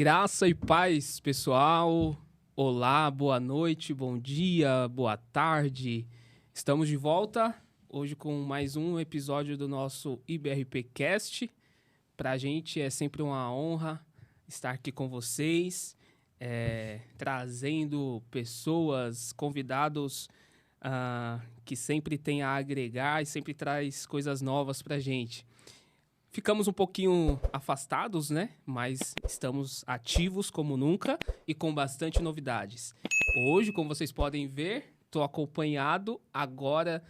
Graça e paz, pessoal. Olá, boa noite, bom dia, boa tarde. Estamos de volta hoje com mais um episódio do nosso IBRP Cast. Para a gente é sempre uma honra estar aqui com vocês, trazendo pessoas, convidados que sempre têm a agregar e sempre traz coisas novas para a gente. Ficamos um pouquinho afastados, né? Mas estamos ativos como nunca e com bastante novidades. Hoje, como vocês podem ver, estou acompanhado agora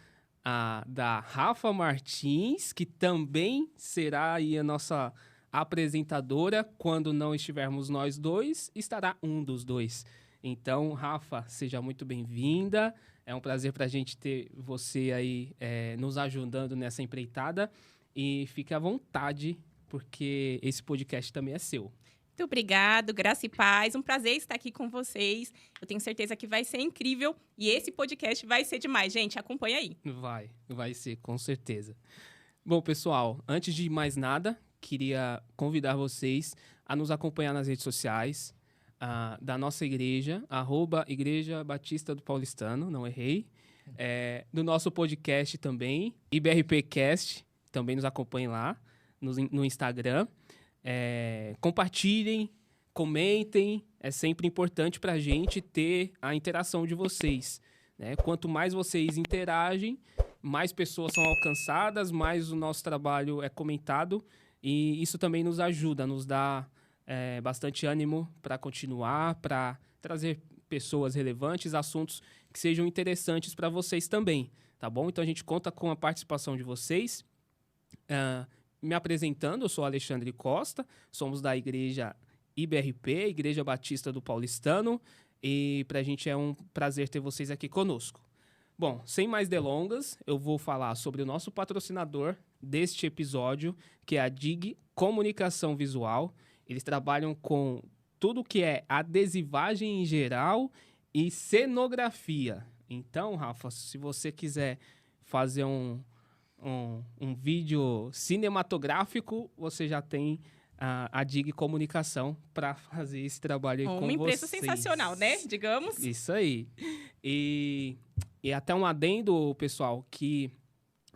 da Rafa Martins, que também será aí a nossa apresentadora. Quando não estivermos nós dois, estará um dos dois. Então, Rafa, seja muito bem-vinda. É um prazer para a gente ter você aí nos ajudando nessa empreitada. E fique à vontade, porque esse podcast também é seu. Muito obrigado, graça e paz. Um prazer estar aqui com vocês. Eu tenho certeza que vai ser incrível e esse podcast vai ser demais. Gente, acompanha aí. Vai ser, com certeza. Bom, pessoal, antes de mais nada, queria convidar vocês a nos acompanhar nas redes sociais da nossa igreja, @Igreja Batista do Paulistano, não errei. Do nosso podcast também, IBRP Cast. Também nos acompanhem lá no Instagram. Compartilhem, comentem. É sempre importante para a gente ter a interação de vocês, né? Quanto mais vocês interagem, mais pessoas são alcançadas, mais o nosso trabalho é comentado. E isso também nos ajuda, nos dá bastante ânimo para continuar, para trazer pessoas relevantes, assuntos que sejam interessantes para vocês também, tá bom? Então a gente conta com a participação de vocês. Me apresentando, eu sou Alexandre Costa, somos da igreja IBRP, Igreja Batista do Paulistano, e para a gente é um prazer ter vocês aqui conosco. Bom, sem mais delongas, eu vou falar sobre o nosso patrocinador deste episódio, que é a DIG Comunicação Visual. Eles trabalham com tudo que é adesivagem em geral e cenografia. Então, Rafa, se você quiser fazer um vídeo cinematográfico, você já tem a DIG Comunicação para fazer esse trabalho aí com vocês. Uma empresa sensacional, né? Digamos. Isso aí. E até um adendo, pessoal, que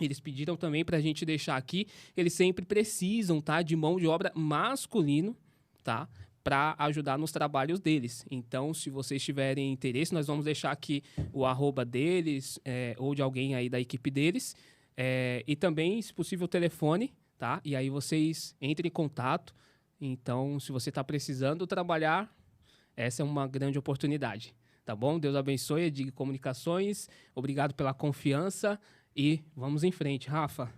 eles pediram também para a gente deixar aqui, eles sempre precisam, tá, de mão de obra masculino, tá, para ajudar nos trabalhos deles. Então, se vocês tiverem interesse, nós vamos deixar aqui o @ deles ou de alguém aí da equipe deles. E também, se possível, o telefone, tá? E aí vocês entrem em contato. Então, se você está precisando trabalhar, essa é uma grande oportunidade, tá bom? Deus abençoe a DIG Comunicações. Obrigado pela confiança e vamos em frente, Rafa.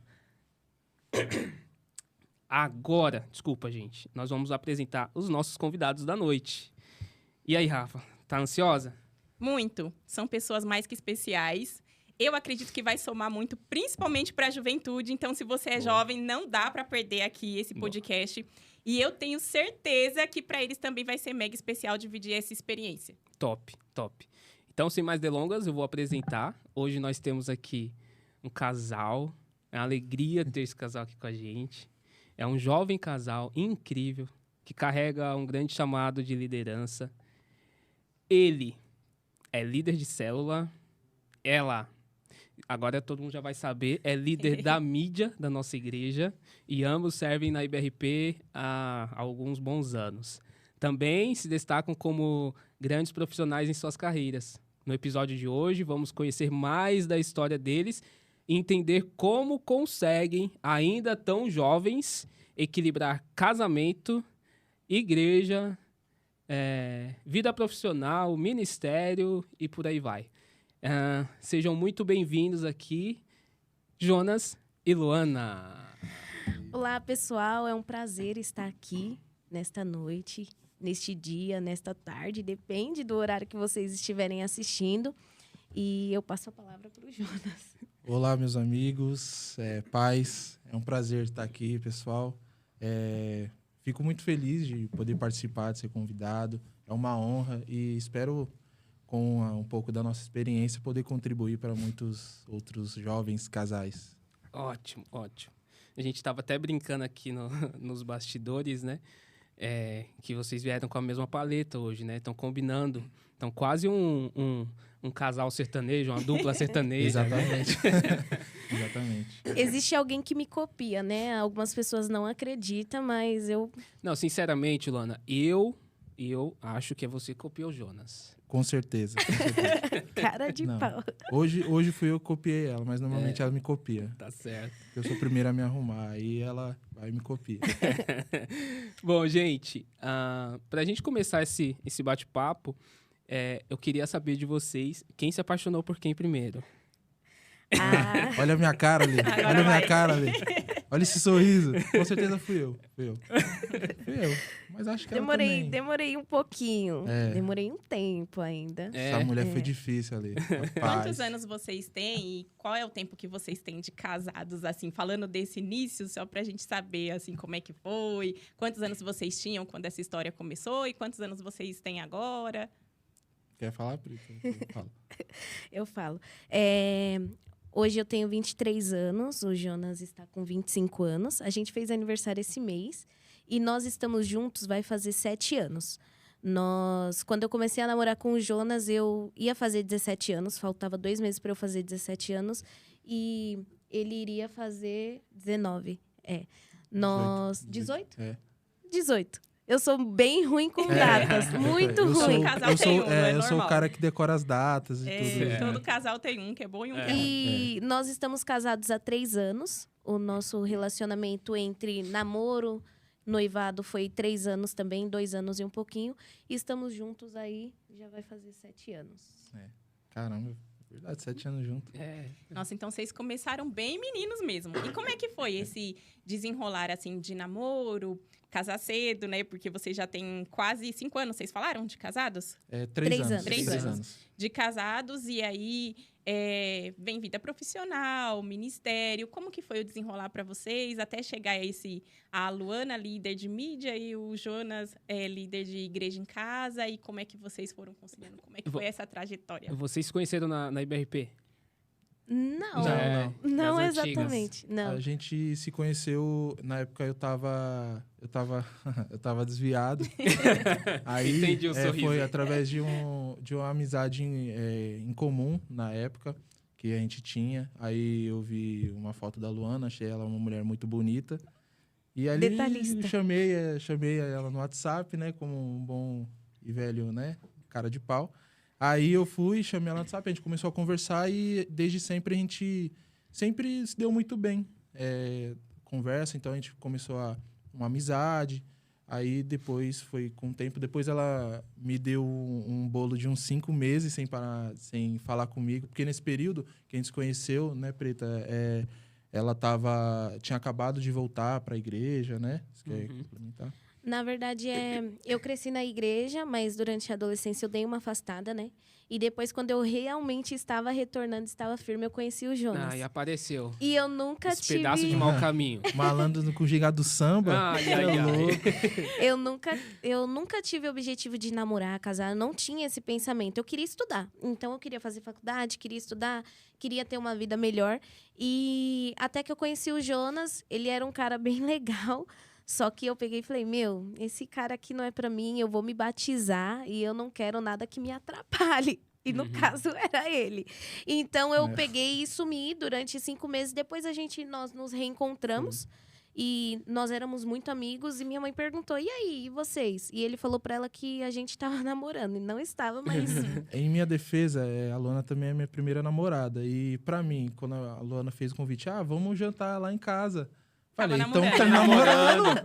Agora, desculpa, gente, nós vamos apresentar os nossos convidados da noite. E aí, Rafa, tá ansiosa? Muito. São pessoas mais que especiais. Eu acredito que vai somar muito, principalmente para a juventude. Então, se você é jovem, não dá para perder aqui esse podcast. E eu tenho certeza que para eles também vai ser mega especial dividir essa experiência. Top. Então, sem mais delongas, eu vou apresentar. Hoje nós temos aqui um casal. É uma alegria ter esse casal aqui com a gente. É um jovem casal incrível que carrega um grande chamado de liderança. Ele é líder de célula. Ela, agora todo mundo já vai saber, é líder da mídia da nossa igreja e ambos servem na IBRP há alguns bons anos. Também se destacam como grandes profissionais em suas carreiras. No episódio de hoje, vamos conhecer mais da história deles e entender como conseguem, ainda tão jovens, equilibrar casamento, igreja, vida profissional, ministério e por aí vai. Sejam muito bem-vindos aqui, Jonas e Luana. Olá, pessoal. É um prazer estar aqui nesta noite, neste dia, nesta tarde. Depende do horário que vocês estiverem assistindo. E eu passo a palavra para o Jonas. Olá, meus amigos, paz. É um prazer estar aqui, pessoal. Fico muito feliz de poder participar, de ser convidado. É uma honra e espero, com um pouco da nossa experiência, poder contribuir para muitos outros jovens casais. Ótimo. A gente estava até brincando aqui nos bastidores, né? que vocês vieram com a mesma paleta hoje, né? Estão combinando. Então, quase um casal sertanejo, uma dupla sertaneja. Exatamente. Exatamente. Existe alguém que me copia, né? Algumas pessoas não acreditam, mas eu... Não, sinceramente, Luana, eu acho que é você que copiou o Jonas. Com certeza. Com certeza. Cara de Não. pau. Hoje fui eu que copiei ela, mas normalmente ela me copia. Tá certo. Eu sou o primeiro a me arrumar, aí ela vai e me copia. Bom, gente, pra gente começar esse bate-papo, eu queria saber de vocês quem se apaixonou por quem primeiro. Ah, Olha a minha cara ali. Agora Olha a minha vai. cara ali. Olha esse sorriso. Com certeza fui eu. Fui eu. Mas acho que ela também. demorei um pouquinho. É. Demorei um tempo ainda. Essa mulher foi difícil ali. Quantos Rapaz. anos vocês têm e qual é o tempo que vocês têm de casados, assim, falando desse início, só pra gente saber, assim, como é que foi, quantos anos vocês tinham quando essa história começou e quantos anos vocês têm agora? Quer falar, Prita? Eu falo. Eu falo. Hoje eu tenho 23 anos, o Jonas está com 25 anos. A gente fez aniversário esse mês e nós estamos juntos, vai fazer 7 anos. Quando eu comecei a namorar com o Jonas, eu ia fazer 17 anos, faltava 2 meses para eu fazer 17 anos e ele iria fazer 19. 18? É. 18. Eu sou bem ruim com datas, muito eu ruim. Todo casal tem um, é eu sou o normal. cara que decora as datas e tudo. Todo casal tem um que é bom e um que é ruim. E nós estamos casados há 3 anos. O nosso relacionamento entre namoro, noivado foi 3 anos também, 2 anos e um pouquinho. E estamos juntos aí, já vai fazer 7 anos. Caramba, verdade, 7 anos juntos. Nossa, então vocês começaram bem meninos mesmo. E como é que foi esse desenrolar, assim, de namoro, casar cedo, né? Porque vocês já têm quase 5 anos, vocês falaram, de casados? 3 anos. anos. 3 anos. De casados, e aí vem vida profissional, ministério. Como que foi o desenrolar para vocês até chegar a Luana, líder de mídia, e o Jonas, líder de igreja em casa? E como é que vocês foram conciliando? Como é que foi essa trajetória? Vocês se conheceram na IBRP? Não, Não, não das antigas. exatamente. Não. A gente se conheceu, na época eu tava desviado. Aí Entendi o sorriso. foi através de uma amizade em comum na época que a gente tinha. Aí eu vi uma foto da Luana, achei ela uma mulher muito bonita. E ali Detalhista. chamei ela no WhatsApp, né, como um bom e velho, né, cara de pau. Aí eu fui, chamei ela no WhatsApp, a gente começou a conversar e desde sempre a gente sempre se deu muito bem. Conversa, então a gente começou uma amizade. Aí depois foi com o tempo, depois ela me deu um bolo de uns 5 meses sem falar comigo, porque nesse período que a gente se conheceu, né, Preta, ela tinha acabado de voltar para a igreja, né? Você quer complementar? Na verdade, eu cresci na igreja, mas durante a adolescência eu dei uma afastada, né? E depois, quando eu realmente estava retornando, estava firme, eu conheci o Jonas. E apareceu. E eu nunca Esse tive... pedaço de mau caminho. Malandro com gigado do samba. Ai, Cê é ai, ai. louco. Eu nunca tive o objetivo de namorar, casar. Eu não tinha esse pensamento. Eu queria estudar. Então, eu queria fazer faculdade, queria estudar, queria ter uma vida melhor. E até que eu conheci o Jonas, ele era um cara bem legal. Só que eu peguei e falei, esse cara aqui não é pra mim, eu vou me batizar e eu não quero nada que me atrapalhe. E no caso, era ele. Então, eu peguei e sumi durante 5 meses. Depois, nós nos reencontramos. E nós éramos muito amigos. E minha mãe perguntou, e aí, e vocês? E ele falou pra ela que a gente tava namorando. E não estava, mas... Em minha defesa, a Luana também é minha primeira namorada. E pra mim, quando a Luana fez o convite, vamos jantar lá em casa. Falei, então namorando. tá namorando.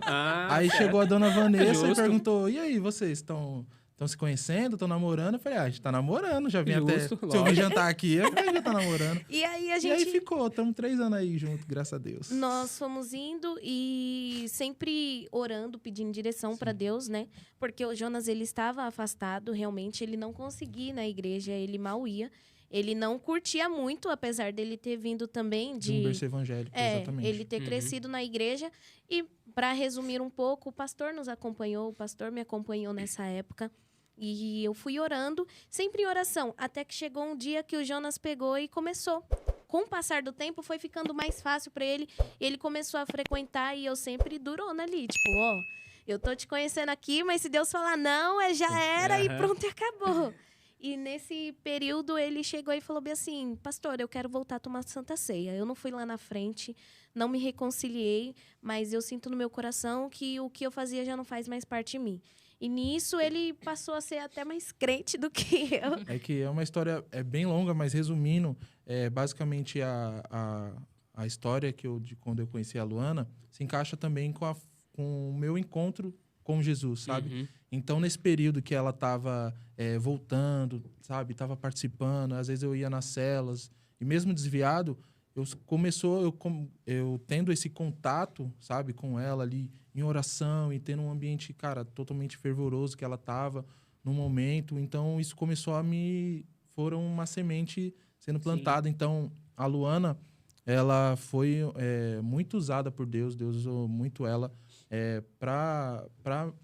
Aí certo. chegou a dona Vanessa e Justo. perguntou, e aí, vocês estão se conhecendo, estão namorando? Eu falei, a gente tá namorando, já vim Justo, até... Se eu vim jantar aqui, eu já tá namorando. E aí, E aí ficou, estamos 3 anos aí junto, graças a Deus. Nós fomos indo e sempre orando, pedindo direção para Deus, né? Porque o Jonas, ele estava afastado, realmente, ele não conseguia ir na igreja, ele mal ia. Ele não curtia muito, apesar dele ter vindo também De um berço evangélico, exatamente. ele ter crescido na igreja. E, para resumir um pouco, o pastor nos acompanhou, o pastor me acompanhou nessa época. E eu fui orando, sempre em oração, até que chegou um dia que o Jonas pegou e começou. Com o passar do tempo, foi ficando mais fácil para ele. Ele começou a frequentar e eu sempre durona ali, tipo, eu tô te conhecendo aqui, mas se Deus falar não, já era e pronto, e acabou. E nesse período ele chegou e falou bem assim, pastor, eu quero voltar a tomar Santa Ceia. Eu não fui lá na frente, não me reconciliei, mas eu sinto no meu coração que o que eu fazia já não faz mais parte de mim. E nisso ele passou a ser até mais crente do que eu. É que é uma história bem longa, mas resumindo, basicamente a história de quando eu conheci a Luana se encaixa também com o meu encontro com Jesus, sabe? Uhum. Então, nesse período que ela estava voltando, sabe? Estava participando, às vezes eu ia nas celas, e mesmo desviado, eu tendo esse contato, sabe? Com ela ali, em oração, e tendo um ambiente, cara, totalmente fervoroso que ela estava no momento. Então, isso começou foram uma semente sendo plantada. Sim. Então, a Luana, ela foi muito usada por Deus. Deus usou muito ela para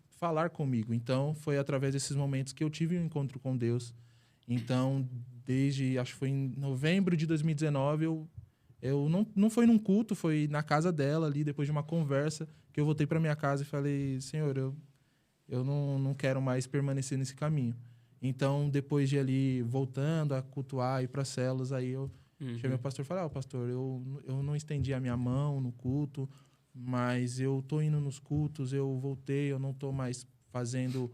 falar comigo. Então, foi através desses momentos que eu tive um encontro com Deus. Então, acho que foi em novembro de 2019, eu não foi num culto, foi na casa dela ali, depois de uma conversa, que eu voltei para minha casa e falei, Senhor, eu não quero mais permanecer nesse caminho. Então, depois de ali, voltando a cultuar, ir para as células, aí eu chamei o pastor e falei, pastor, eu não estendi a minha mão no culto, mas eu tô indo nos cultos, eu voltei, eu não tô mais fazendo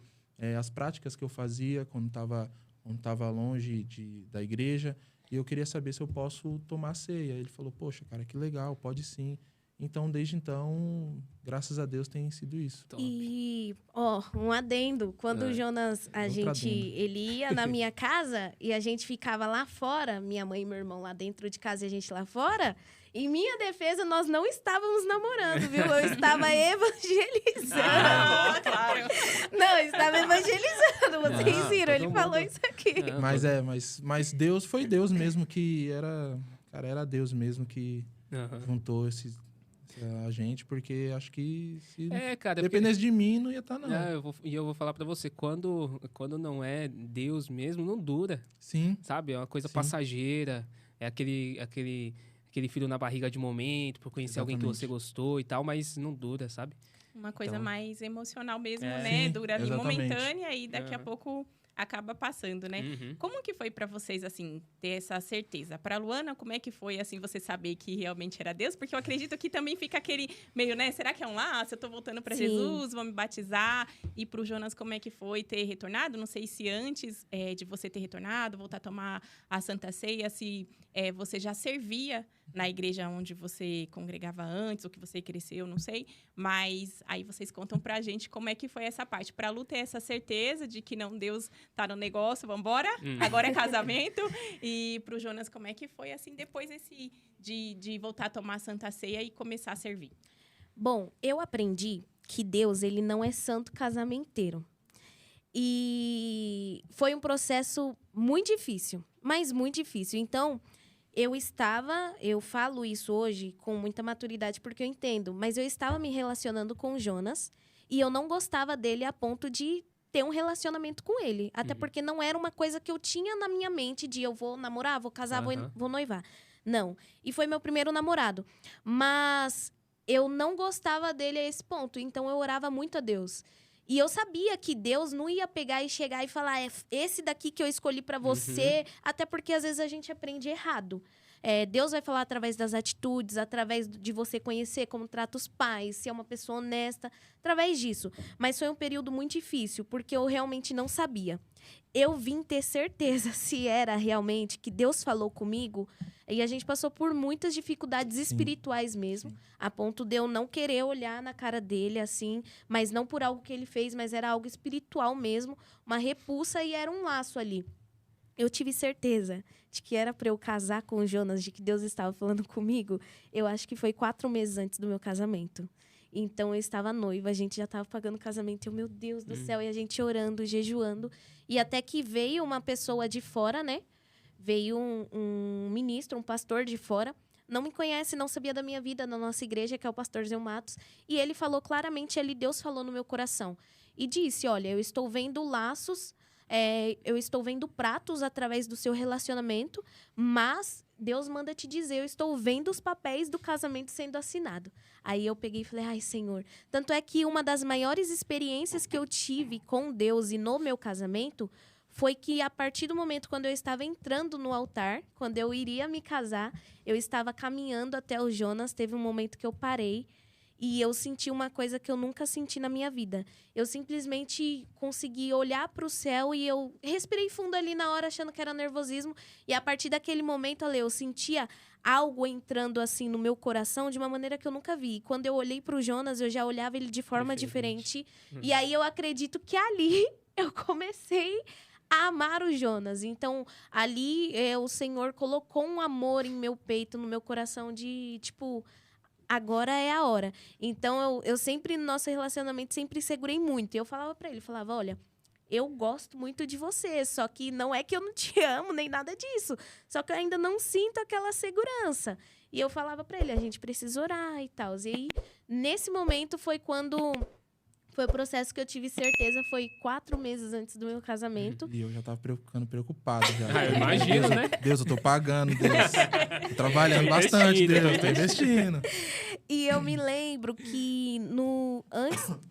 as práticas que eu fazia quando estava longe da igreja, e eu queria saber se eu posso tomar ceia. Ele falou, poxa, cara, que legal, pode sim. Então, desde então, graças a Deus, tem sido isso. Top. E, um adendo. Quando o Jonas, ele ia na minha casa e a gente ficava lá fora, minha mãe e meu irmão lá dentro de casa e a gente lá fora, em minha defesa, nós não estávamos namorando, viu? Eu estava evangelizando. Claro. Não, eu estava evangelizando. Vocês viram, ele falou isso aqui. Mas Deus foi Deus mesmo que era... Cara, era Deus mesmo que juntou a gente, porque acho que se dependesse de mim, não ia estar, não. Eu vou falar pra você, quando não é Deus mesmo, não dura. Sim. Sabe? É uma coisa passageira, é aquele filho na barriga de momento, por conhecer alguém que você gostou e tal, mas não dura, sabe? Uma coisa mais emocional mesmo, né? Sim, dura ali exatamente. momentânea e daqui a pouco acaba passando, né? Como que foi pra vocês, assim, ter essa certeza? Pra Luana, como é que foi, assim, você saber que realmente era Deus? Porque eu acredito que também fica aquele meio, né? Será que é um laço? Eu tô voltando pra Jesus, vou me batizar. E pro Jonas, como é que foi ter retornado? Não sei se antes de você ter retornado, voltar a tomar a Santa Ceia, se você já servia na igreja onde você congregava antes, ou que você cresceu, não sei. Mas aí vocês contam pra gente como é que foi essa parte. Pra Lu ter essa certeza de que não, Deus tá no negócio, vambora, agora é casamento. E pro Jonas, como é que foi, assim, depois de voltar a tomar a Santa Ceia e começar a servir? Bom, eu aprendi que Deus, ele não é santo casamenteiro. E foi um processo muito difícil, mas muito difícil. Então, eu falo isso hoje com muita maturidade porque eu entendo, mas eu estava me relacionando com o Jonas e eu não gostava dele a ponto de ter um relacionamento com ele. Até porque não era uma coisa que eu tinha na minha mente de eu vou namorar, vou casar, vou noivar. Não. E foi meu primeiro namorado. Mas eu não gostava dele a esse ponto, então eu orava muito a Deus. E eu sabia que Deus não ia pegar e chegar e falar, esse daqui que eu escolhi pra você, até porque às vezes a gente aprende errado. Deus vai falar através das atitudes, através de você conhecer como trata os pais, se é uma pessoa honesta, através disso. Mas foi um período muito difícil, porque eu realmente não sabia. Eu vim ter certeza se era realmente que Deus falou comigo, e a gente passou por muitas dificuldades espirituais mesmo, a ponto de eu não querer olhar na cara dele assim, mas não por algo que ele fez, mas era algo espiritual mesmo, uma repulsa e era um laço ali. Eu tive certeza de que era para eu casar com o Jonas, de que Deus estava falando comigo. Eu acho que foi 4 meses antes do meu casamento. Então, eu estava noiva, a gente já estava pagando casamento. Eu, meu Deus do céu, e a gente orando, jejuando. E até que veio uma pessoa de fora, né? Veio um ministro, um pastor de fora. Não me conhece, não sabia da minha vida na nossa igreja, que é o pastor Zé Matos. E ele falou claramente ali, Deus falou no meu coração. E disse, olha, eu estou vendo laços eu estou vendo pratos através do seu relacionamento, mas Deus manda te dizer, eu estou vendo os papéis do casamento sendo assinado. Aí eu peguei e falei, ai, Senhor. Tanto é que uma das maiores experiências que eu tive com Deus e no meu casamento foi que a partir do momento quando eu estava entrando no altar, quando eu iria me casar, eu estava caminhando até o Jonas, teve um momento que eu parei e eu senti uma coisa que eu nunca senti na minha vida. Eu simplesmente consegui olhar para o céu e eu respirei fundo ali na hora, achando que era nervosismo. E a partir daquele momento, Ale, eu sentia algo entrando assim no meu coração de uma maneira que eu nunca vi. E quando eu olhei para o Jonas, eu já olhava ele de forma diferente. E aí eu acredito que ali eu comecei a amar o Jonas. Então, ali o Senhor colocou um amor em meu peito, no meu coração de, tipo, agora é a hora. Então, eu sempre, no nosso relacionamento, sempre segurei muito. E eu falava pra ele, falava, olha, eu gosto muito de você, só que não é que eu não te amo, nem nada disso. Só que eu ainda não sinto aquela segurança. E eu falava pra ele, a gente precisa orar e tal. E aí, nesse momento, foi quando... Foi o processo que eu tive certeza, foi 4 meses antes do meu casamento. E eu já tava ficando preocupado já. Eu imagino, né? Deus, eu tô pagando, Deus. Tô trabalhando bastante, Deus, tô investindo. E eu me lembro que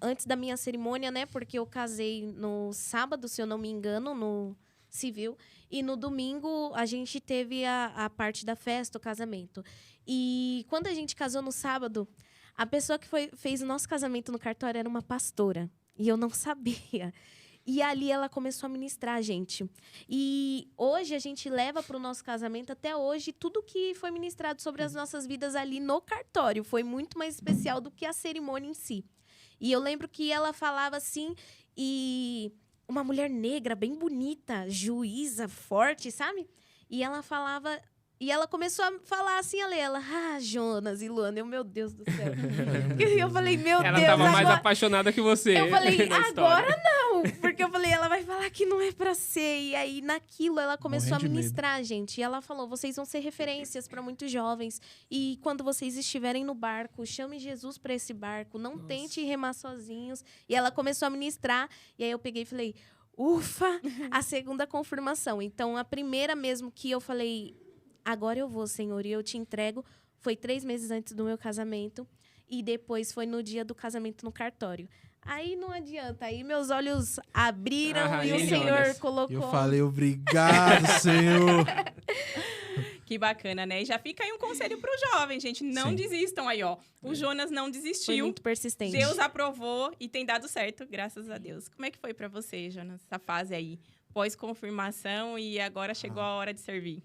antes da minha cerimônia, né? Porque eu casei no sábado, se eu não me engano, no civil. E no domingo, a gente teve a parte da festa, o casamento. E quando a gente casou no sábado... A pessoa que fez o nosso casamento no cartório era uma pastora. E eu não sabia. E ali ela começou a ministrar a gente. E hoje a gente leva para o nosso casamento, até hoje, tudo que foi ministrado sobre as nossas vidas ali no cartório. Foi muito mais especial do que a cerimônia em si. E eu lembro que ela falava assim, e uma mulher negra, bem bonita, juíza, forte, sabe? E ela falava... E ela começou a falar assim, ela, Jonas e Luana, meu Deus do céu. E eu falei, meu Deus, ela tava mais apaixonada que você. Eu falei, agora não. Porque eu falei, ela vai falar que não é pra ser. E aí, naquilo, ela começou a ministrar a gente. E ela falou, vocês vão ser referências para muitos jovens. E quando vocês estiverem no barco, chame Jesus para esse barco. Não tente remar sozinhos. E ela começou a ministrar. E aí, eu peguei e falei, ufa, a segunda confirmação. Então, a primeira mesmo que eu falei... Agora eu vou, Senhor, e eu te entrego. Foi 3 meses antes do meu casamento. E depois foi no dia do casamento no cartório. Aí não adianta. Aí meus olhos abriram e o Senhor colocou... Eu falei, obrigado, Senhor. Que bacana, né? E já fica aí um conselho pro jovem, gente. Não desistam aí, ó. O Jonas não desistiu. Foi muito persistente. Deus aprovou e tem dado certo, graças a Deus. Como é que foi pra você, Jonas, essa fase aí? Pós-confirmação e agora chegou a hora de servir.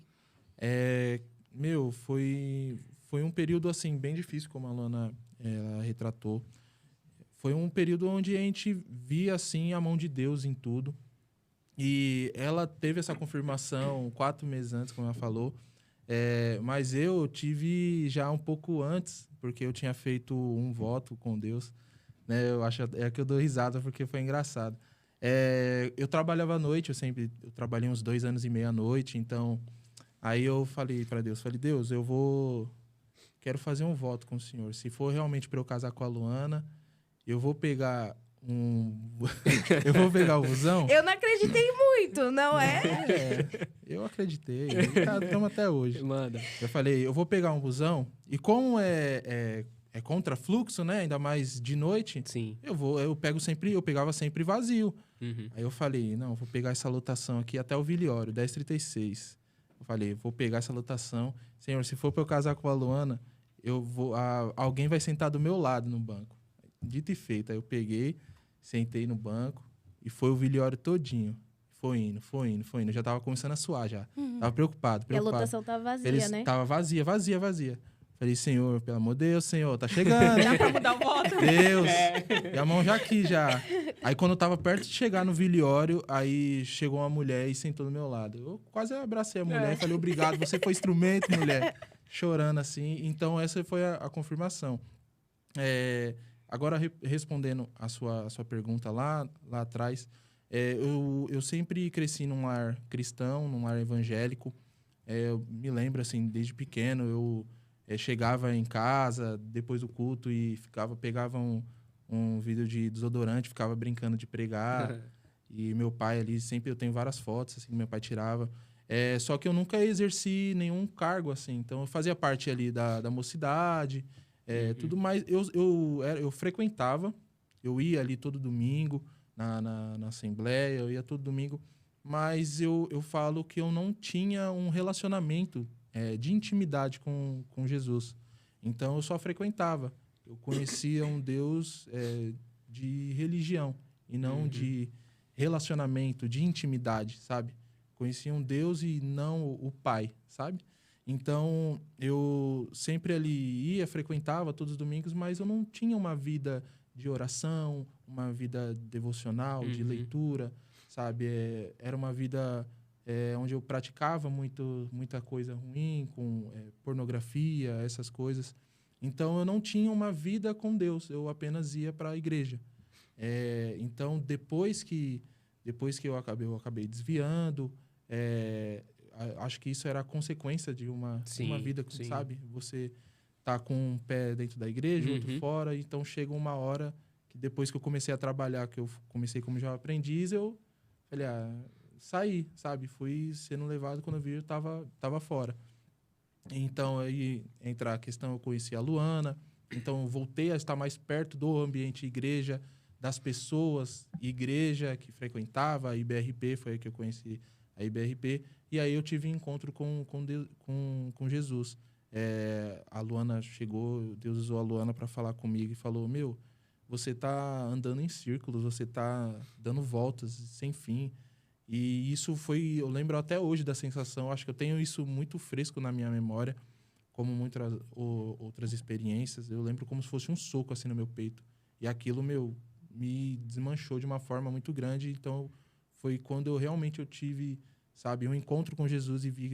Foi um período, assim, bem difícil, como a Luana ela retratou. Foi um período onde a gente via, assim, a mão de Deus em tudo. E ela teve essa confirmação 4 meses antes, como ela falou. Mas eu tive já um pouco antes, porque eu tinha feito um voto com Deus. Né? Eu acho que eu dou risada, porque foi engraçado. Eu trabalhava à noite, eu trabalhei uns 2 anos e meio à noite, então... Aí eu falei para Deus, Deus, quero fazer um voto com o Senhor. Se for realmente para eu casar com a Luana, eu vou pegar eu vou pegar o busão. Eu não acreditei muito, não é? Eu acreditei. Estamos até hoje. Manda. Eu falei, eu vou pegar um busão e como é contra fluxo, né? Ainda mais de noite. Sim. Eu pegava sempre vazio. Uhum. Aí eu falei, não, vou pegar essa lotação aqui até o Viliório, 10h36. Eu falei, vou pegar essa lotação. Senhor, se for para eu casar com a Luana, alguém vai sentar do meu lado no banco. Dito e feito. Aí eu peguei, sentei no banco e foi o Viliório todinho. Foi indo. Eu já tava começando a suar já. Tava preocupado. E a lotação tava vazia, né? Tava vazia. Falei, Senhor, pelo amor de Deus, Senhor, tá chegando. Dá pra mudar o voto? Deus. E a mão já aqui, já. Aí, quando eu tava perto de chegar no Viliório, aí chegou uma mulher e sentou do meu lado. Eu quase abracei a mulher e falei, obrigado, você foi instrumento, mulher. Chorando assim. Então, essa foi a confirmação. Agora, respondendo a sua pergunta lá atrás, eu sempre cresci num lar cristão, num lar evangélico. Eu me lembro, assim, desde pequeno, eu chegava em casa depois do culto e pegava um vidro de desodorante, ficava brincando de pregar. E meu pai ali, sempre eu tenho várias fotos, assim, que meu pai tirava. Só que eu nunca exerci nenhum cargo, assim. Então, eu fazia parte ali da mocidade, tudo mais. Eu frequentava, eu ia ali todo domingo na assembleia, eu ia todo domingo. Mas eu falo que eu não tinha um relacionamento de intimidade com Jesus. Então, eu só frequentava. Eu conhecia um Deus de religião e não de relacionamento, de intimidade, sabe? Conhecia um Deus e não o Pai, sabe? Então, eu sempre ali ia, frequentava todos os domingos, mas eu não tinha uma vida de oração, uma vida devocional, de leitura, sabe? Era uma vida onde eu praticava muita coisa ruim, com pornografia, essas coisas. Então, eu não tinha uma vida com Deus, eu apenas ia para a igreja. Então, depois que eu acabei desviando. Acho que isso era a consequência de uma vida, sabe? Você tá com um pé dentro da igreja, outro fora. Então, chega uma hora que depois que eu comecei a trabalhar, que eu comecei como jovem aprendiz, eu falei, saí, sabe? Fui sendo levado, quando eu vi, eu tava fora. Então, aí entra a questão, eu conheci a Luana. Então, eu voltei a estar mais perto do ambiente igreja, das pessoas, igreja que frequentava, a IBRP, foi aí que eu conheci a IBRP, e aí eu tive encontro com Jesus. A Luana chegou, Deus usou a Luana para falar comigo e falou, você tá andando em círculos, você tá dando voltas sem fim. E isso foi, eu lembro até hoje da sensação, acho que eu tenho isso muito fresco na minha memória, como muitas outras experiências. Eu lembro como se fosse um soco assim no meu peito. E aquilo, me desmanchou de uma forma muito grande. Então, foi quando eu realmente tive, sabe, um encontro com Jesus e vi,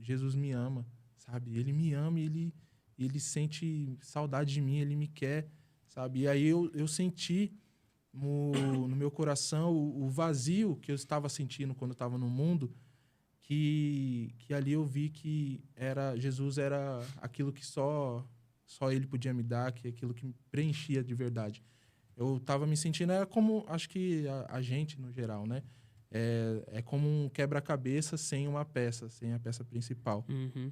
Jesus me ama, sabe? Ele me ama e ele sente saudade de mim, ele me quer, sabe? E aí eu senti no meu coração o vazio que eu estava sentindo quando eu estava no mundo, que ali eu vi que Jesus era aquilo que só ele podia me dar, que aquilo que me preenchia de verdade. Eu estava me sentindo, como, acho que a gente no geral, né? É como um quebra-cabeça sem uma peça, sem a peça principal.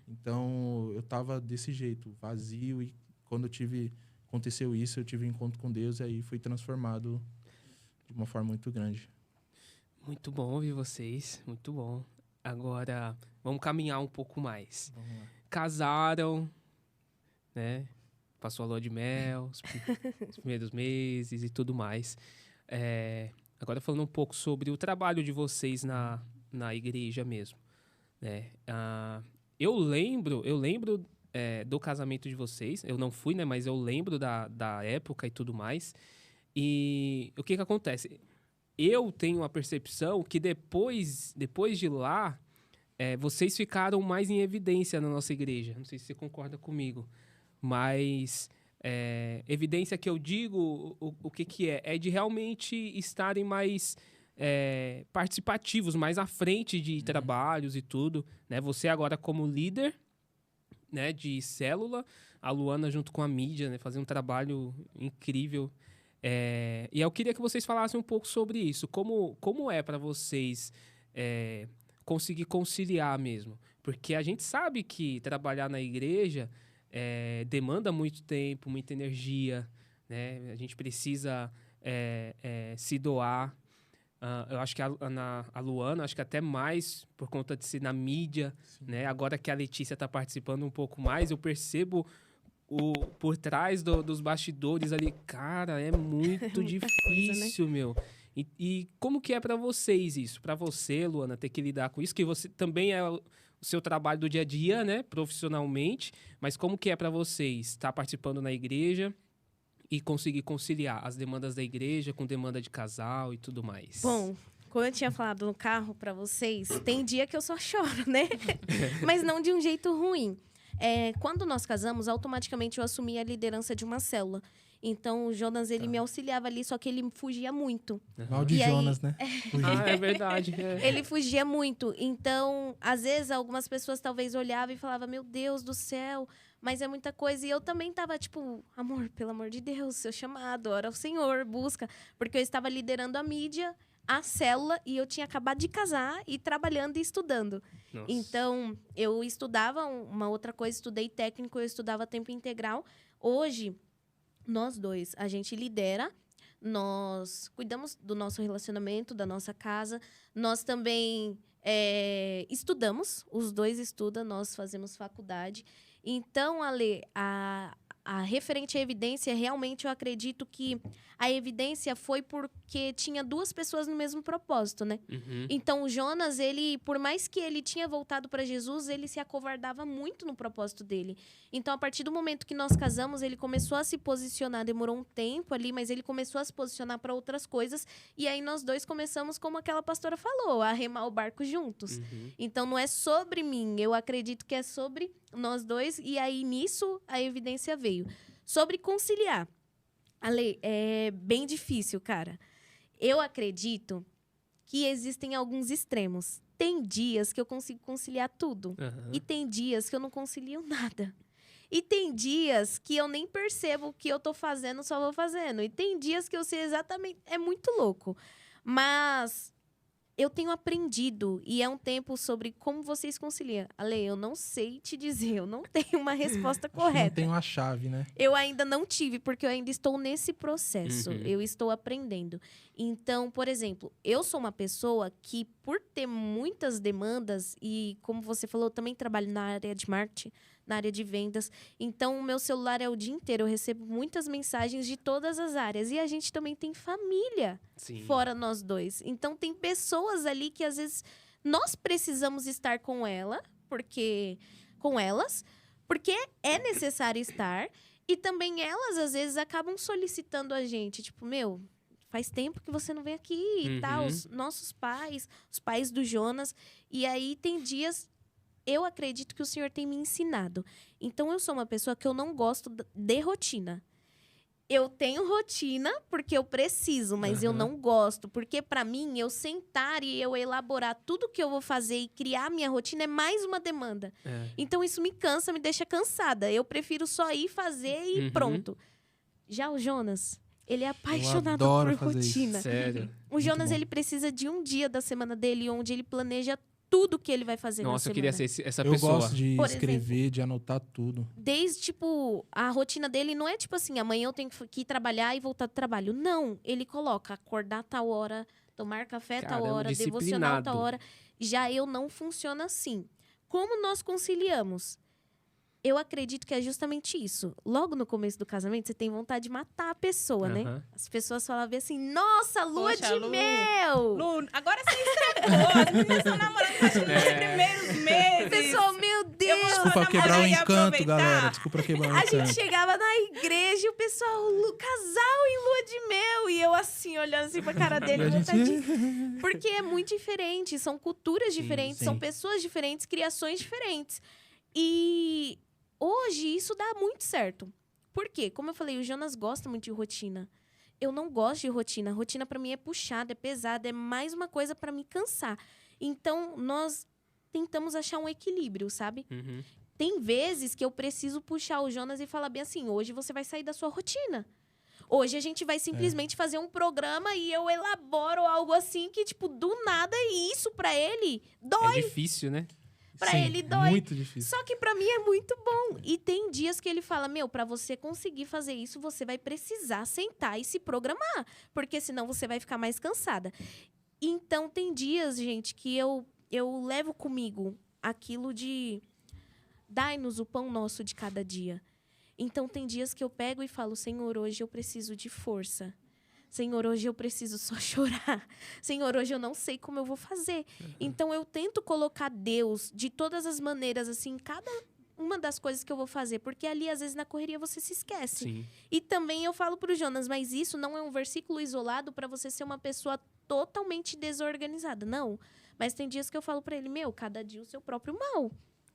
Então, eu estava desse jeito, vazio, e quando aconteceu isso, eu tive um encontro com Deus, e aí fui transformado de uma forma muito grande. Muito bom ouvir vocês, muito bom. Agora, vamos caminhar um pouco mais. Vamos lá. Casaram, né? Passou a lua de mel, os primeiros meses e tudo mais. Agora falando um pouco sobre o trabalho de vocês na igreja mesmo, né? Eu lembro do casamento de vocês. Eu não fui, né? Mas eu lembro da época e tudo mais. E o que acontece? Eu tenho a percepção que depois de lá, vocês ficaram mais em evidência na nossa igreja. Não sei se você concorda comigo. Mas evidência que eu digo, o que é? É de realmente estarem mais participativos, mais à frente de trabalhos e tudo, né? Você agora como líder, né, de célula, a Luana junto com a mídia, né, fazendo um trabalho incrível. E eu queria que vocês falassem um pouco sobre isso. Como é para vocês conseguir conciliar mesmo? Porque a gente sabe que trabalhar na igreja demanda muito tempo, muita energia, né? A gente precisa se doar. Eu acho que a Luana, acho que até mais por conta de ser na mídia, né? Agora que a Letícia está participando um pouco mais, eu percebo por trás dos bastidores ali. Cara, é muito difícil, coisa, né? E como que é para vocês isso? Para você, Luana, ter que lidar com isso, que você também é o seu trabalho do dia a dia, né, profissionalmente, mas como que é para vocês estar participando na igreja e conseguir conciliar as demandas da igreja com demanda de casal e tudo mais? Bom, como eu tinha falado no carro para vocês, tem dia que eu só choro, né? Mas não de um jeito ruim. Quando nós casamos, automaticamente eu assumi a liderança de uma célula. Então, o Jonas, ele me auxiliava ali, só que ele fugia muito. Mal de Jonas, né? É verdade. Ele fugia muito. Então, às vezes, algumas pessoas talvez olhavam e falavam, meu Deus do céu, mas é muita coisa. E eu também tava, tipo, amor, pelo amor de Deus, seu chamado, ora ao Senhor, busca. Porque eu estava liderando a mídia, a célula e eu tinha acabado de casar e trabalhando e estudando. Nossa. Então, eu estudava uma outra coisa, estudei técnico, eu estudava tempo integral. Hoje, nós dois, a gente lidera, nós cuidamos do nosso relacionamento, da nossa casa, nós também estudamos, os dois estudam, nós fazemos faculdade. Então, Ale, a referente à evidência, realmente eu acredito que a evidência foi porque tinha duas pessoas no mesmo propósito, né? Uhum. Então, o Jonas, ele, por mais que ele tinha voltado para Jesus, ele se acovardava muito no propósito dele. Então, a partir do momento que nós casamos, ele começou a se posicionar, demorou um tempo ali, mas ele começou a se posicionar para outras coisas. E aí, nós dois começamos, como aquela pastora falou, a remar o barco juntos. Uhum. Então, não é sobre mim, eu acredito que é sobre nós dois. E aí, nisso, a evidência veio. Sobre conciliar. Ale, é bem difícil, cara. Eu acredito que existem alguns extremos. Tem dias que eu consigo conciliar tudo. Uhum. E tem dias que eu não concilio nada. E tem dias que eu nem percebo o que eu tô fazendo, só vou fazendo. E tem dias que eu sei exatamente... É muito louco. Mas eu tenho aprendido. E é um tempo sobre como vocês conciliam. Ale, eu não sei te dizer. Eu não tenho uma resposta Acho que correta. não tem uma chave, né? Eu ainda não tive, porque eu ainda estou nesse processo. Uhum. Eu estou aprendendo. Então, por exemplo, eu sou uma pessoa que, por ter muitas demandas, e como você falou, eu também trabalho na área de marketing, na área de vendas. Então, o meu celular é o dia inteiro. Eu recebo muitas mensagens de todas as áreas. E a gente também tem família, Sim. fora nós dois. Então, tem pessoas ali que, às vezes, nós precisamos estar com elas, porque é necessário estar. E também elas, às vezes, acabam solicitando a gente. Tipo, faz tempo que você não vem aqui e tal. Os nossos pais, os pais do Jonas. E aí, tem dias... Eu acredito que o Senhor tem me ensinado. Então, eu sou uma pessoa que eu não gosto de rotina. Eu tenho rotina porque eu preciso, mas eu não gosto. Porque, para mim, eu sentar e eu elaborar tudo que eu vou fazer e criar minha rotina é mais uma demanda. É. Então, isso me cansa, me deixa cansada. Eu prefiro só ir fazer e pronto. Já o Jonas, ele é apaixonado adoro por fazer isso. rotina. Sério. O Jonas, bom. ele precisa de um dia da semana dele onde ele planeja tudo que ele vai fazer na Nossa, eu semana. queria ser essa Eu pessoa. gosto de Por escrever, de anotar tudo. Desde, tipo, a rotina dele não é tipo assim, amanhã eu tenho que ir trabalhar e voltar do trabalho. Não, ele coloca acordar tal hora, tomar café tal Caramba, hora, devocional disciplinado. tal hora. Já eu não funciona assim. Como nós conciliamos? Eu acredito que é justamente isso. Logo no começo do casamento, você tem vontade de matar a pessoa, né? Aham. As pessoas falavam assim, nossa, lua Poxa, de Lu. mel! Lu, agora você estragou. As meninas estão namorando acho que nos primeiros meses. Pessoal, meu Deus! vou Desculpa quebrar o namorar e encanto, aproveitar. galera. Desculpa quebrar o A gente encanto. chegava na igreja e o pessoal, casal em lua de mel. E eu assim, olhando assim pra cara dele. E a vontade gente- de- Porque é muito diferente. São culturas diferentes, sim. são pessoas diferentes, criações diferentes. E hoje isso dá muito certo. Por quê? Como eu falei, o Jonas gosta muito de rotina. Eu não gosto de rotina. Rotina pra mim é puxada, é pesada, é mais uma coisa pra me cansar. Então, nós tentamos achar um equilíbrio, sabe? Uhum. Tem vezes que eu preciso puxar o Jonas e falar bem assim, hoje você vai sair da sua rotina. Hoje a gente vai simplesmente fazer um programa e eu elaboro algo assim que, tipo, do nada, e isso pra ele dói. É difícil, né? Pra Sim, ele dói. Muito difícil. Só que pra mim é muito bom. E tem dias que ele fala, pra você conseguir fazer isso, você vai precisar sentar e se programar. Porque senão você vai ficar mais cansada. Então, tem dias, gente, que eu levo comigo aquilo de... Dai-nos o pão nosso de cada dia. Então, tem dias que eu pego e falo, Senhor, hoje eu preciso de força. Senhor, hoje eu preciso só chorar. Senhor, hoje eu não sei como eu vou fazer. Então, eu tento colocar Deus de todas as maneiras, assim, em cada uma das coisas que eu vou fazer. Porque ali, às vezes, na correria, você se esquece. Sim. E também eu falo pro Jonas, mas isso não é um versículo isolado para você ser uma pessoa totalmente desorganizada. Não. Mas tem dias que eu falo para ele, cada dia o seu próprio mal.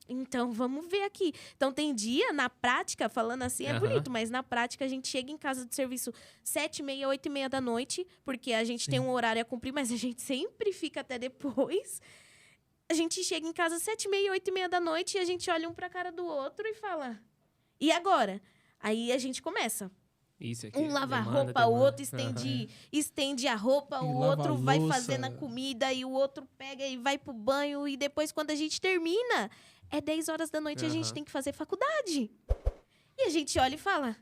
Então, vamos ver aqui. Então, tem dia, na prática, falando assim, é bonito, mas na prática a gente chega em casa de serviço 7h30, 8h30 da noite, porque a gente tem um horário a cumprir, mas a gente sempre fica até depois. A gente chega em casa 7h30, 8h30 da noite e a gente olha um pra cara do outro e fala, e agora? Aí a gente começa. Isso aqui. Um lava a demanda, roupa, o demanda. outro estende a roupa, E o lava outro a vai louça. fazendo a comida e o outro pega e vai pro banho. E depois, quando a gente termina, é 10 horas da noite e a gente Aham. tem que fazer faculdade. E a gente olha e fala,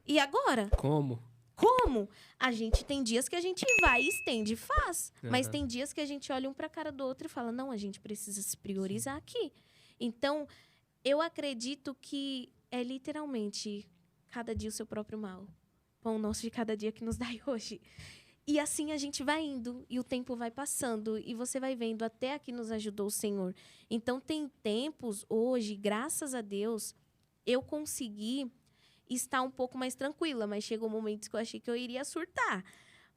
e agora? Como? Como? A gente tem dias que a gente vai, estende e faz. Mas Aham. tem dias que a gente olha um pra cara do outro e fala, não, a gente precisa se priorizar aqui. Então, eu acredito que é literalmente cada dia o seu próprio mal. Pão nosso de cada dia que nos dai hoje. E assim a gente vai indo, e o tempo vai passando, e você vai vendo, até aqui nos ajudou o Senhor. Então, tem tempos hoje, graças a Deus, eu consegui estar um pouco mais tranquila, mas chegou momentos que eu achei que eu iria surtar.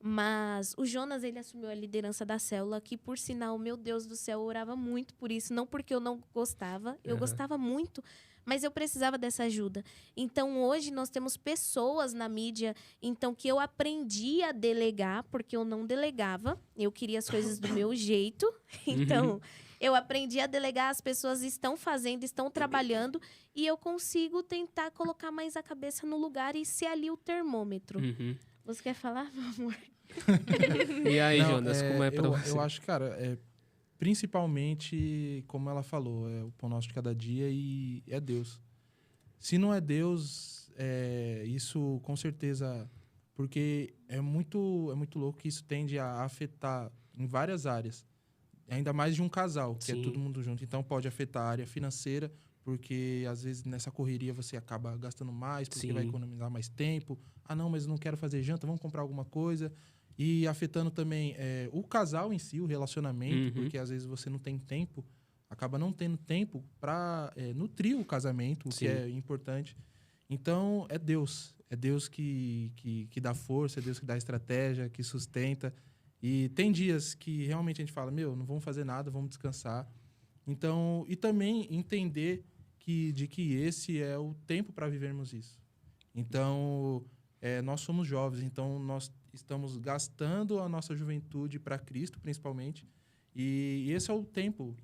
Mas o Jonas, ele assumiu a liderança da célula, que, por sinal, meu Deus do céu, eu orava muito por isso. Não porque eu não gostava, eu Aham. gostava muito, mas eu precisava dessa ajuda. Então, hoje, nós temos pessoas na mídia, então, que eu aprendi a delegar, porque eu não delegava. Eu queria as coisas do meu jeito. Então, eu aprendi a delegar, as pessoas estão fazendo, estão trabalhando, e eu consigo tentar colocar mais a cabeça no lugar e ser ali o termômetro. Uhum. Você quer falar, meu amor? E aí, Não, Jonas, como é pra você? eu acho, cara, principalmente, como ela falou, é o pão nosso de cada dia e é Deus. Se não é Deus, isso com certeza... Porque é muito louco que isso tende a afetar em várias áreas. Ainda mais de um casal, que Sim. é todo mundo junto. Então, pode afetar a área financeira, porque às vezes nessa correria você acaba gastando mais, porque Sim. vai economizar mais tempo. Ah, não, mas eu não quero fazer janta, vamos comprar alguma coisa. E afetando também o casal em si, o relacionamento, Uhum. porque às vezes você não tem tempo, acaba não tendo tempo para nutrir o casamento, o Sim. que é importante. Então, é Deus. É Deus que dá força, é Deus que dá estratégia, que sustenta. E tem dias que realmente a gente fala, não vamos fazer nada, vamos descansar. Então, e também entender de que esse é o tempo para vivermos isso. Então, nós somos jovens, então nós estamos gastando a nossa juventude para Cristo, principalmente. E esse é o tempo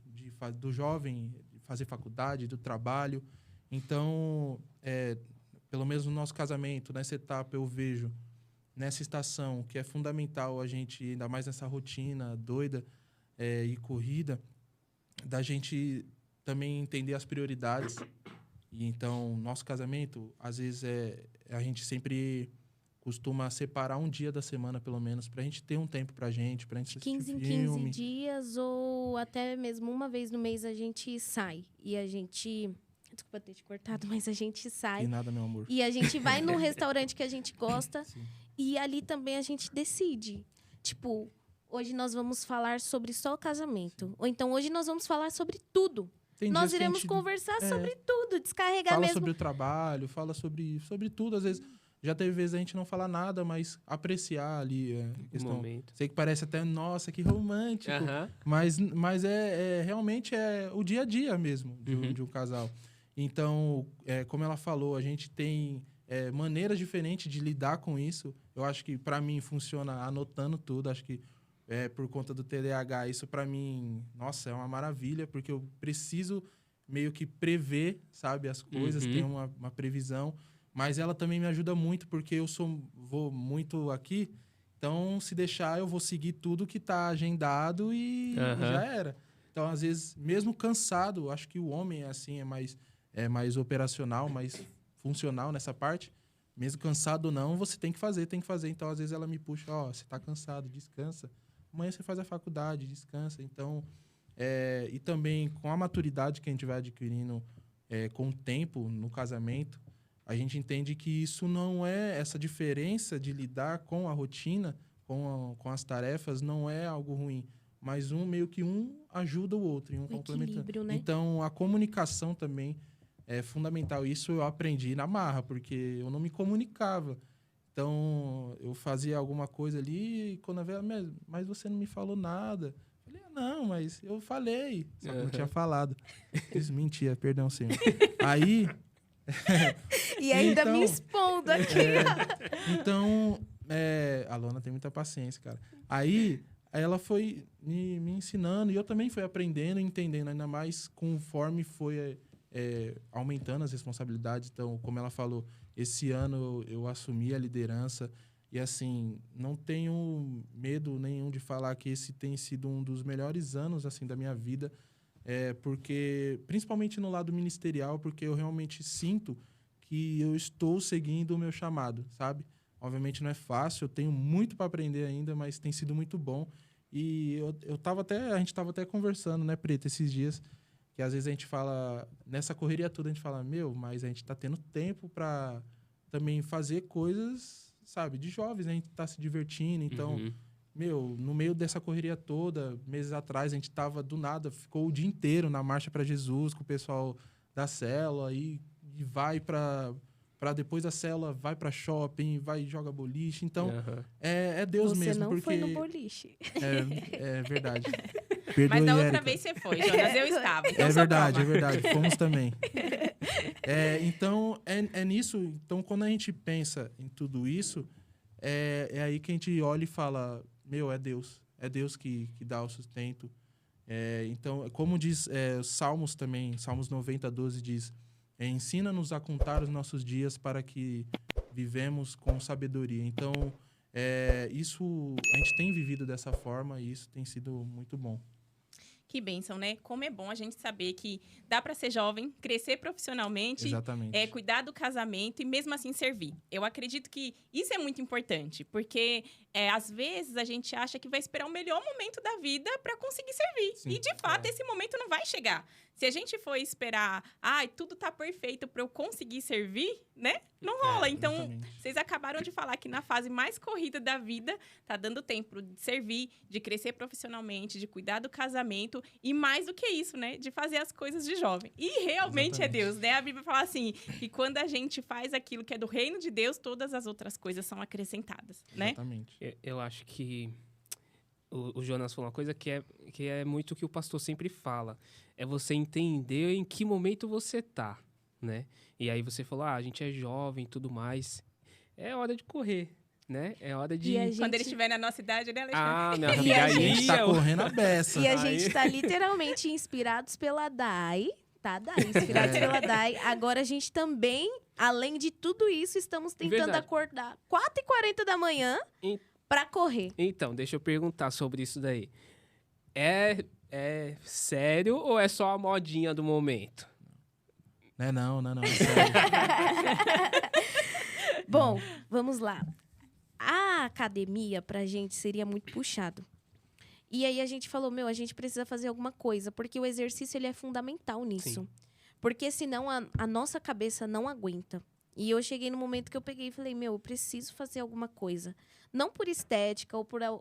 do jovem fazer faculdade, do trabalho. Então, pelo menos no nosso casamento, nessa etapa, eu vejo nessa estação que é fundamental a gente, ainda mais nessa rotina doida e corrida, da gente também entender as prioridades. E então, nosso casamento, às vezes, a gente sempre costuma separar um dia da semana, pelo menos, pra gente ter um tempo pra gente assistir 15 em filme. 15 dias ou até mesmo uma vez no mês a gente sai. E a gente... Desculpa ter te cortado, mas a gente sai. E nada, meu amor. E a gente vai num restaurante que a gente gosta. Sim. E ali também a gente decide. Tipo, hoje nós vamos falar sobre só o casamento. Ou então, hoje nós vamos falar sobre tudo. Tem Nós dias que a iremos gente conversar sobre tudo, descarregar fala mesmo. sobre o trabalho, fala sobre tudo. Às vezes, já teve vezes a gente não falar nada, mas apreciar ali a O questão. momento. Sei que parece até, nossa, que romântico. Aham. Mas realmente é o dia a dia mesmo de um casal. Então, como ela falou, a gente tem maneiras diferentes de lidar com isso. Eu acho que, para mim, funciona anotando tudo. Acho que, por conta do TDAH, isso, para mim, nossa, é uma maravilha, porque eu preciso meio que prever, sabe, as coisas, Uhum. ter uma previsão. Mas ela também me ajuda muito, porque eu vou muito aqui. Então, se deixar, eu vou seguir tudo que está agendado e já era. Então, às vezes, mesmo cansado, acho que o homem é assim, é mais operacional, mais funcional nessa parte. Mesmo cansado ou não, você tem que fazer. Então, às vezes, ela me puxa, você tá cansado, descansa. Amanhã você faz a faculdade, descansa. Então, e também com a maturidade que a gente vai adquirindo com o tempo no casamento, a gente entende que isso não é essa diferença de lidar com a rotina, com as tarefas, não é algo ruim. Mas meio que um ajuda o outro, e um complementa. Equilíbrio, né? Então, a comunicação também é fundamental. Isso eu aprendi na marra, porque eu não me comunicava. Então, eu fazia alguma coisa ali e quando eu veio, mas você não me falou nada. Eu falei, não, mas eu falei. Só que eu não tinha falado. Mentira, perdão, senhor. Aí... E ainda Então, me expondo aqui. Então, a Lona tem muita paciência, cara. Aí ela foi me ensinando e eu também fui aprendendo e entendendo, ainda mais conforme foi aumentando as responsabilidades. Então, como ela falou, esse ano eu assumi a liderança e, assim, não tenho medo nenhum de falar que esse tem sido um dos melhores anos, assim, da minha vida, porque, principalmente no lado ministerial, porque eu realmente sinto que eu estou seguindo o meu chamado, sabe? Obviamente não é fácil, eu tenho muito para aprender ainda, mas tem sido muito bom. E a gente estava até conversando, né, Preto, esses dias, que às vezes a gente fala, nessa correria toda a gente fala, mas a gente tá tendo tempo para também fazer coisas, sabe, de jovens, né? A gente tá se divertindo, então, no meio dessa correria toda, meses atrás, a gente tava do nada, ficou o dia inteiro na Marcha para Jesus com o pessoal da célula e vai para depois da célula, vai para shopping, vai e joga boliche. Então, é Deus você mesmo. Você não porque foi no boliche. É verdade. Mas Perdoe, da outra Érica. vez você foi, Jonas, eu estava. Então É só verdade, toma. é verdade. Fomos também. Então, é nisso. Então, quando a gente pensa em tudo isso, é aí que a gente olha e fala, é Deus. É Deus que dá o sustento. Então, como diz os Salmos também, Salmos 90, 12 diz, ensina-nos a contar os nossos dias para que vivemos com sabedoria. Então, isso a gente tem vivido dessa forma e isso tem sido muito bom. Que bênção, né? Como é bom a gente saber que dá para ser jovem, crescer profissionalmente, Exatamente. cuidar do casamento e mesmo assim servir. Eu acredito que isso é muito importante, porque às vezes a gente acha que vai esperar o melhor momento da vida para conseguir servir. Sim, E de fato esse momento não vai chegar. Se a gente for esperar, tudo tá perfeito para eu conseguir servir, né? Não rola. Então, exatamente. vocês acabaram de falar que na fase mais corrida da vida, tá dando tempo de servir, de crescer profissionalmente, de cuidar do casamento e mais do que isso, né? De fazer as coisas de jovem. E realmente Exatamente. é Deus, né? A Bíblia fala assim, que quando a gente faz aquilo que é do reino de Deus, todas as outras coisas são acrescentadas, né? Exatamente. Eu acho que o Jonas falou uma coisa que é muito o que o pastor sempre fala. É você entender em que momento você tá, né? E aí você falou, a gente é jovem e tudo mais. É hora de correr, né? É hora de... E a gente- Quando ele estiver na nossa idade, né, Alexandre? minha E filha, a A gente aí... tá correndo a beça. E a Aí- gente tá literalmente inspirados pela Dai, tá, Dai? Inspirados pela Dai. Agora a gente também, além de tudo isso, estamos tentando Verdade. acordar 4h40 da manhã Em- pra correr. Então, deixa eu perguntar sobre isso daí. É sério ou é só a modinha do momento? Não, é sério. Bom, vamos lá. A academia pra gente seria muito puxado. E aí a gente falou, a gente precisa fazer alguma coisa, porque o exercício ele é fundamental nisso. Sim. Porque senão a nossa cabeça não aguenta. E eu cheguei no momento que eu peguei e falei, eu preciso fazer alguma coisa. Não por estética,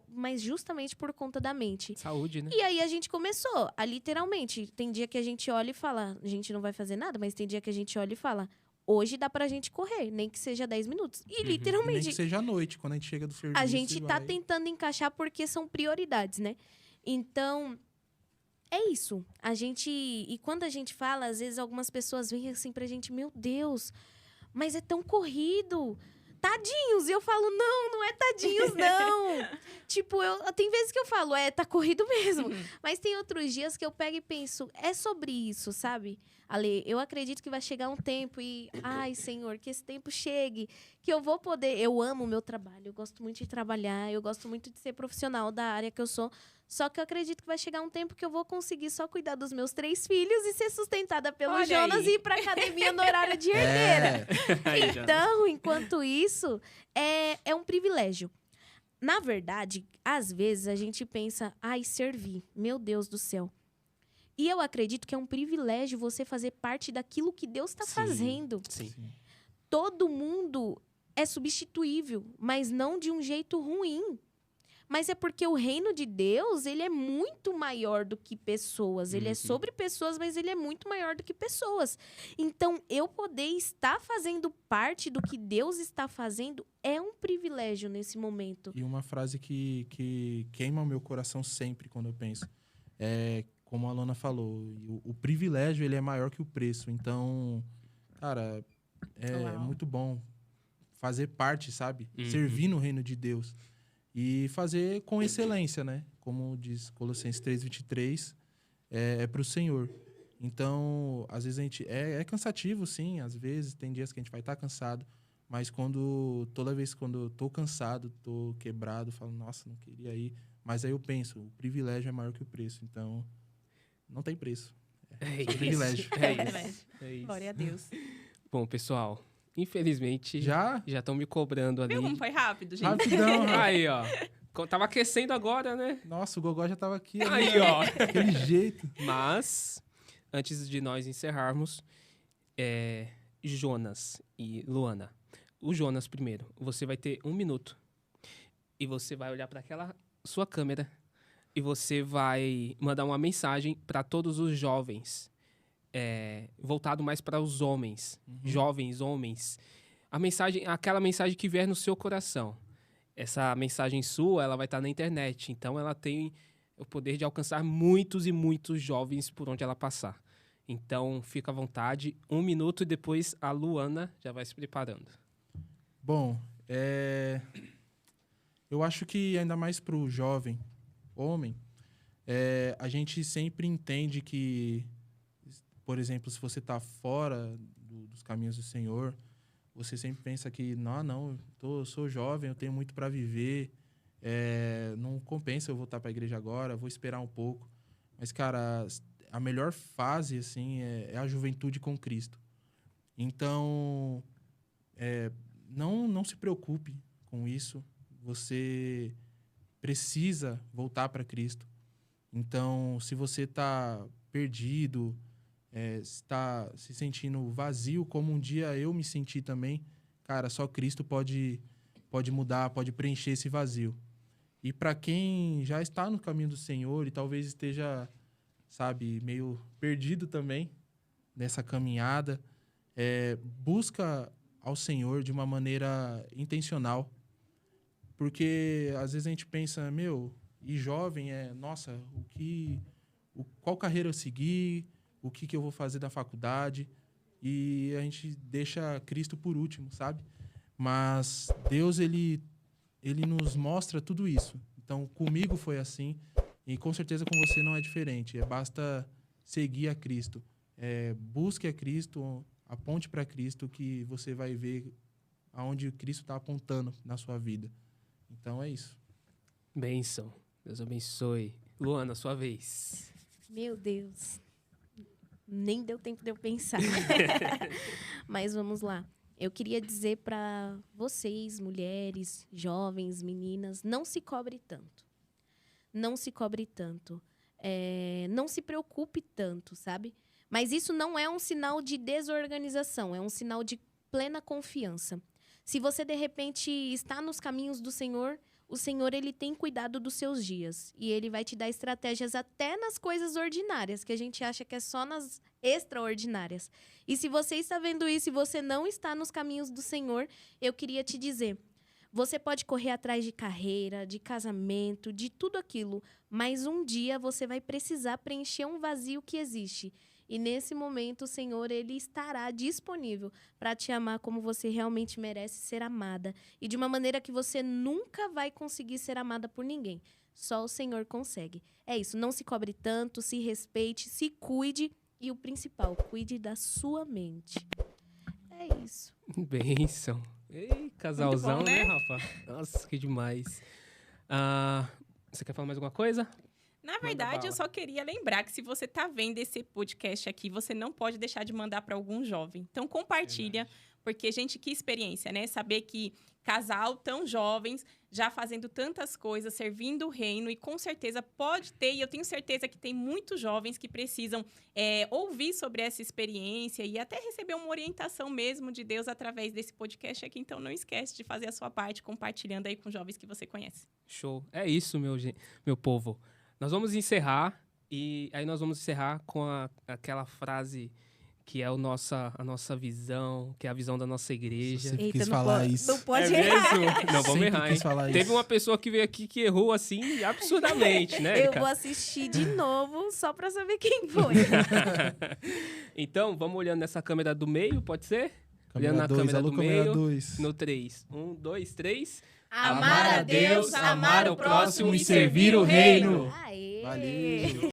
mas justamente por conta da mente. Saúde, né? E aí a gente começou a literalmente. Tem dia que a gente olha e fala, a gente não vai fazer nada, mas tem dia que a gente olha e fala, hoje dá pra gente correr, nem que seja 10 minutos. E E nem literalmente, que seja à noite, quando a gente chega do serviço. a gente e tá vai. tentando encaixar porque são prioridades, né? Então, é isso. E quando a gente fala, às vezes algumas pessoas vêm assim pra gente, meu Deus, mas é tão corrido. Tadinhos. E eu falo, não é tadinhos, não. Tipo, tem vezes que eu falo, tá corrido mesmo. Mas tem outros dias que eu pego e penso, é sobre isso, sabe? Ale, eu acredito que vai chegar um tempo e, ai, Senhor, que esse tempo chegue, que eu vou poder... Eu amo o meu trabalho, eu gosto muito de trabalhar, eu gosto muito de ser profissional da área que eu sou. Só que eu acredito que vai chegar um tempo que eu vou conseguir só cuidar dos meus 3 filhos e ser sustentada pelo Olha Jonas aí. e ir pra academia no horário de herdeira. Aí já- Então, enquanto isso, é um privilégio. Na verdade, às vezes a gente pensa, servir, meu Deus do céu. E eu acredito que é um privilégio você fazer parte daquilo que Deus está Sim. fazendo. Sim. Todo mundo é substituível, mas não de um jeito ruim. Mas é porque o reino de Deus, ele é muito maior do que pessoas. Ele é sobre pessoas, mas ele é muito maior do que pessoas. Então, eu poder estar fazendo parte do que Deus está fazendo é um privilégio nesse momento. E uma frase que queima o meu coração sempre quando eu penso. Como a Alana falou, o privilégio ele é maior que o preço. Então, cara, Uau. muito bom fazer parte, sabe? Uhum. Servir no reino de Deus. E fazer com excelência, né? Como diz Colossenses 3:23, é para o Senhor. Então, às vezes a gente... É cansativo, sim. Às vezes, tem dias que a gente vai estar cansado. Mas toda vez quando eu tô cansado, tô quebrado, falo, nossa, não queria ir. Mas aí eu penso, o privilégio é maior que o preço. Então, não tem preço. É só privilégio. É isso. Glória a Deus. Bom, pessoal, infelizmente Já? estão me cobrando ali. Viu como foi rápido, gente? Rapidão, rapaz. Aí, ó. Tava aquecendo agora, né? Nossa, o Gogó já tava aqui. Aí, ó. Daquele jeito. Mas, antes de nós encerrarmos, Jonas e Luana. O Jonas primeiro. Você vai ter 1 minuto. E você vai olhar para aquela sua câmera. E você vai mandar uma mensagem para todos os jovens. Voltado mais para os homens. Jovens, homens. Aquela mensagem que vier no seu coração. Essa mensagem sua, ela vai estar na internet. Então, ela tem o poder de alcançar muitos e muitos jovens por onde ela passar. Então, fica à vontade. 1 minuto e depois a Luana já vai se preparando. Bom, eu acho que ainda mais para o jovem homem, a gente sempre entende que, por exemplo, se você está fora dos caminhos do Senhor, você sempre pensa que, eu sou jovem, eu tenho muito para viver, não compensa eu voltar para a igreja agora, vou esperar um pouco. Mas, cara, a melhor fase, assim, é a juventude com Cristo. Então, não se preocupe com isso. Você precisa voltar para Cristo. Então, se você está perdido, está se sentindo vazio, como um dia eu me senti também, cara, só Cristo pode mudar, pode preencher esse vazio. E para quem já está no caminho do Senhor e talvez esteja, sabe, meio perdido também nessa caminhada, busca ao Senhor de uma maneira intencional. Porque às vezes a gente pensa, e jovem nossa, qual carreira eu seguir, o que eu vou fazer da faculdade, e a gente deixa Cristo por último, sabe? Mas Deus, ele nos mostra tudo isso. Então, comigo foi assim, e com certeza com você não é diferente. Basta seguir a Cristo. Busque a Cristo, aponte para Cristo, que você vai ver aonde Cristo está apontando na sua vida. Então, é isso. Bênção. Deus abençoe. Luana, sua vez. Meu Deus. Nem deu tempo de eu pensar. Mas vamos lá. Eu queria dizer para vocês, mulheres, jovens, meninas, não se cobre tanto. Não se cobre tanto. Não se preocupe tanto, sabe? Mas isso não é um sinal de desorganização, é um sinal de plena confiança. Se você, de repente, está nos caminhos do Senhor, o Senhor, ele tem cuidado dos seus dias. E ele vai te dar estratégias até nas coisas ordinárias, que a gente acha que é só nas extraordinárias. E se você está vendo isso e você não está nos caminhos do Senhor, eu queria te dizer, você pode correr atrás de carreira, de casamento, de tudo aquilo, mas um dia você vai precisar preencher um vazio que existe. E nesse momento, o Senhor, ele estará disponível para te amar como você realmente merece ser amada. E de uma maneira que você nunca vai conseguir ser amada por ninguém. Só o Senhor consegue. É isso, não se cobre tanto, se respeite, se cuide. E o principal, cuide da sua mente. É isso. Bênção. Ei, casalzão, Muito bom, né? Rafa? Nossa, que demais. Você quer falar mais alguma coisa? Na verdade, bala. eu só queria lembrar que se você está vendo esse podcast aqui, você não pode deixar de mandar para algum jovem. Então, compartilha, porque, gente, que experiência, né? Saber que casal tão jovens, já fazendo tantas coisas, servindo o reino, e com certeza pode ter, e eu tenho certeza que tem muitos jovens que precisam ouvir sobre essa experiência e até receber uma orientação mesmo de Deus através desse podcast aqui. Então, não esquece de fazer a sua parte, compartilhando aí com jovens que você conhece. Show. É isso, meu povo. Nós vamos encerrar, e aí nós vamos encerrar com aquela frase que é a nossa visão, que é a visão da nossa igreja. Você quis falar isso. Não pode É errar. mesmo? Não, vamos Sempre errar, quis hein? falar Teve isso. uma pessoa que veio aqui que errou, assim, absurdamente, né, Eu Erika? vou assistir de novo só para saber quem foi. Então, vamos olhando nessa câmera do meio, pode ser? Câmera Olhando na 2, câmera alô, do câmera meio. 2. No 3. 1, 2, 3. Amar a Deus, amar o próximo e servir o reino. Aê! Valeu.